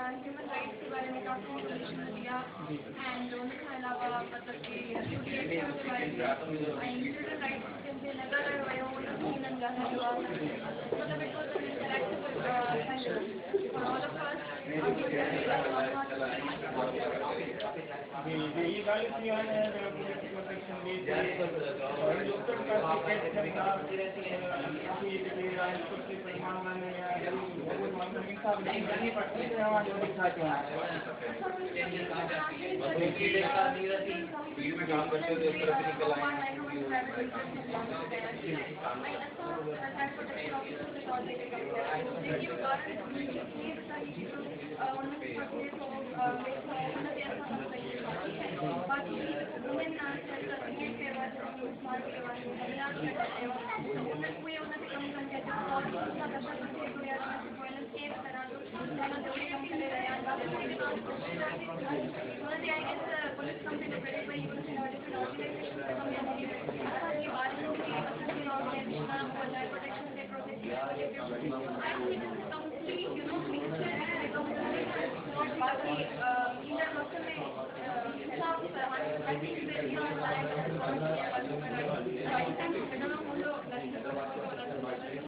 human rights के बारे में काफ़ी इन्फॉर्मेशन दिया एंड उनके अलावा मतलब कि स्टूडेंट्स के बारे में चिल्ड्रन राइट्स जैसे नगर वयो मतलब it was an interactive session for all of us ये गाड़ी की है प्रोटेक्शन दी डॉक्टर का टिकट करता काफी राष्ट्रपति परिमाण में या बहुत मतलब कि सब नहीं पड़ते हैं हमारे दिखाते हैं फील्ड में काम करते थे इस तरह की कलाएं